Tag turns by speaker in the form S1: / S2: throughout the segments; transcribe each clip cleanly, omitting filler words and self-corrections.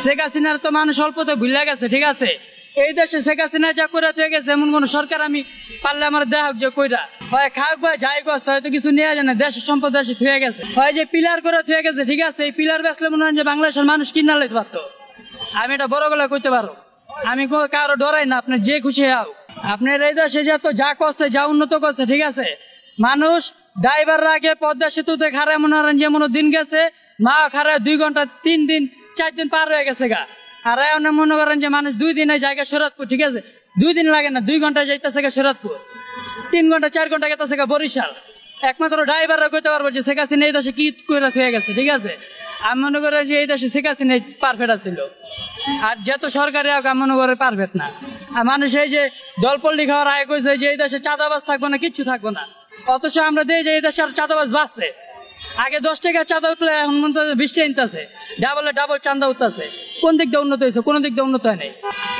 S1: শেখ হাসিনার তো মানুষ অল্পতে ভুলে গেছে, ঠিক আছে। এই দেশে শেখ হাসিনা যা করে হয়ে গেছে, এমন কোন সরকার আমি পারলে আমার দেখ যে কইরা হয় খাক বা যাই গেছে, হয়তো কিছু নেওয়া যায় না, দেশের সম্পদ দেশে থুয়ে গেছে, হয় যে পিলার করে থুয়ে গেছে, ঠিক আছে। এই পিলার বেসলে মনে হয় যে বাংলাদেশের মানুষ কিনা লাইতে পারতো। আমি এটা বড় গলা কইতে পারো, আমি কারো ডরাই না, আপনার যে খুশি হও। আপনার এই দেশে যা করছে, যা উন্নত করছে, ঠিক আছে। মানুষ ড্রাইভাররা আগে পদ্মা সেতুতে খারায় মনে হয় যেমন দিন গেছে, মা খারায় 2 ঘন্টা 3 দিন 4 দিন পার হয়ে গেছে গা। আর এখন মনে করেন যে মানুষ 2 দিনের জায়গায় শরৎপুর, ঠিক আছে। 2 দিন লাগে না, 2 ঘন্টা যাইতেছে গা শরৎপুর, 3 ঘন্টা 4 ঘন্টা গেতেছে গা বরিশাল। একমাত্র ড্রাইভাররা কইতে পারবো যে শেখ হাসিনা এই দেশে কি করে হয়ে গেছে, ঠিক আছে। আমি মনে করি যে এই দেশে শেখ হাসিনা পারফেক্ট ছিল, আর যত সরকারি হোক আমি মনে করি পারফেক্ট না। আর মানুষ এই যে দলপল্লি খাওয়ার আয় কইছে যে এই দেশে চাঁদাবাজ থাকবো না, কিচ্ছু থাকবো না, অথচ আমরা দেখি যে এই দেশে আর চাঁদাবাজ বাড়ছে। আগে 10 টাকা চাঁদা উঠলে এখন মনে 20 টাকা নিতেছে, ডাবল চাঁদা উঠতেছে। কোন দিক দিয়ে উন্নত হয়েছে? কোন দিক দিয়ে উন্নত হয় নাই।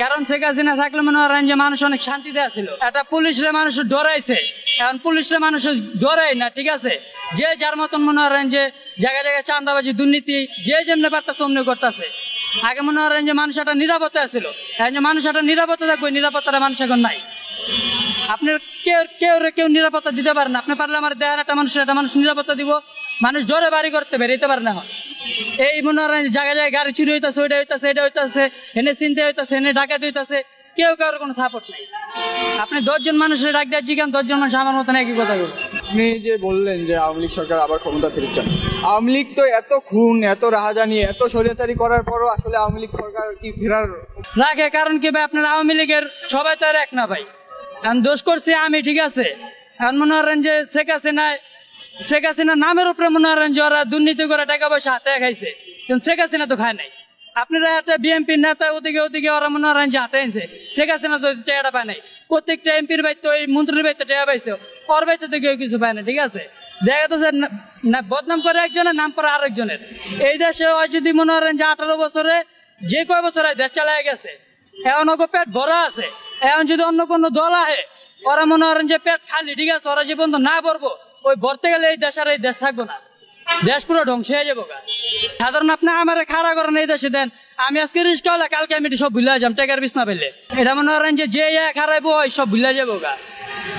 S1: কারণ শেখ হাসিনা থাকলে মনে হয় যে মানুষ অনেক শান্তিতে আছিল। একটা পুলিশরে মানুষ ডরাইছে, এখন পুলিশরে মানুষ ডরাই না, ঠিক আছে। যে যার মতন মনে হয় যে জায়গায় জায়গায় চাঁদাবাজি দুর্নীতি যে যেমনি পারতেছে অমনি করতেছে। আগে মনে হয় যে মানুষ একটা নিরাপত্তা ছিল, এখন যে মানুষ একটা নিরাপত্তা থাকবে, নিরাপত্তাটা মানুষ এখন নাই। আপনার কেউ নিরাপত্তা দিতে পারে না। আপনি পারলে আমার দেহার একটা মানুষ নিরাপত্তা দিব, মানুষ জোরে বাড়ি করতে বেরোতে পারে না। এই মনে হয় জায়গায় জায়গায় গাড়ি চুরি হইতেছে, ওইটা হইতেছে, এটা হইতেছে, এনে চিনতে হইতেছে, এনে ডাকাতি হইতেছে, কেউ কারোর কোনো সাপোর্ট নেই। আপনি 10 জন মানুষের ডাক দেওয়া জিজ্ঞান, 10 জন মানুষ আমার মতন একই কথা বলবেন।
S2: আপনি যে বললেন যে আওয়ামী লীগ সরকার আবার ক্ষমতা ফিরে চান, আওয়ামী লীগ তো এত খুন, এত রাহাজানি, এত স্বৈরাচারী করার পরও আসলে আওয়ামী লীগ সরকার কি ফেরার
S1: লাগে? কারণ কি ভাই, আপনার আওয়ামী লীগের সবাই তো আর এক না ভাই। এখন দোষ করছি আমি, ঠিক আছে। এখন মনে করেন যে শেখ হাসিনা নামের উপরে মনে করেন যে ওরা দুর্নীতি করে টাকা পয়সা হাতে খাইছে, কিন্তু শেখ হাসিনা তো খায় নাই। আপনারা একটা বিএনপি নেতা ওদিকে ওরা মনে করেন যে হাতে আনছে, শেখ হাসিনা তো টাকাটা পায় নাই। প্রত্যেকটা এমপির বাইতে, ওই মন্ত্রীর বাইতে টাকা পাইছে, ওর বাইতে তো কেউ কিছু পায় না, ঠিক আছে। দেখা যাচ্ছে বদনাম করে একজনের, নাম করে আরেকজনের। এই দেশে হয় যদি মনে করেন যে 18 বছরে যে কয় বছর দেশ চালাই গেছে, এখন ওকে পেট ভরা আছে। এখন যদি অন্য কোনো দল আহে, ওরা মনে করেন যে পেট খালি, ঠিক আছে। ওরা যে পর্যন্ত না ভরবো, ওই ভরতে গেলে এই দেশ আর এই দেশ থাকবো না, দেশ পুরো ধ্বংস হয়ে যাবো। সাধারণ আপনি আমার খাড়া করেন এই দেশে দেন, আমি আজকে রিস্ক হলে কালকে আমি সব ভুলে যাম, টেকার বিছনা পেলে। এটা মনে করেন যে খারাইবো ওই সব ভুলে যাবো গা।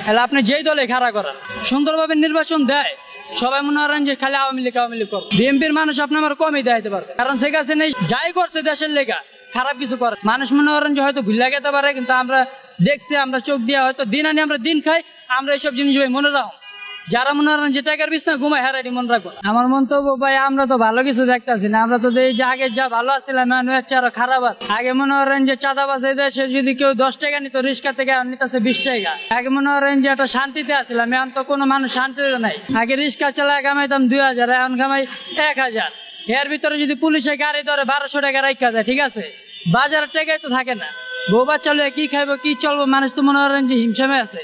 S1: তাহলে আপনি যেই দলে খাড়া করেন, সুন্দরভাবে নির্বাচন দেয়, সবাই মনে করেন যে খালি আওয়ামী লীগ করবে। বিএনপির মানুষ আপনি আমার কমই দেখাইতে পারবে, কারণ শেখ হাসিনা যাই করছে দেশের লেগা, খারাপ কিছু করে। মানুষ মনে করেন যে হয়তো ভুলে যেতে পারে, কিন্তু আমরা দেখছি, আমরা চোখ দিয়ে হয়তো দিন আনি, আমরা দিন খাই, আমরা এইসব জিনিস ভাই মনে রাখো। যারা মনে করেন যে টাকার বিছনা ঘুমায়, হারাইটি মনে রাখবো। আমার মন্তব্য ভাই, আমরা তো ভালো কিছু দেখতেছি না। আমরা তো এই যে আগে যা ভালো আসছিলাম, আরো খারাপ আছে। আগে মনে করেন যে চাঁদাবাজ এই দেশে যদি কেউ 10 টাকা নিত, রিক্সা থেকে নিতেছে 20 টাকা। আগে মনে করেন যে একটা শান্তিতে আসছিলাম, এখন তো কোনো মানুষ শান্তিতে নাই। আগে রিক্সা চালায় কামাইতাম 2000, এখন কামাই 1000। এর ভিতরে যদি পুলিশে গাড়ি ধরে 1200 টাকা রাখা যায়, ঠিক আছে। বাজারের টাকাই তো থাকে না। বউ বাচ্চা কি খাইবো, কি চলবো, মানুষ তো মনে করেন যে হিমশামে আছে।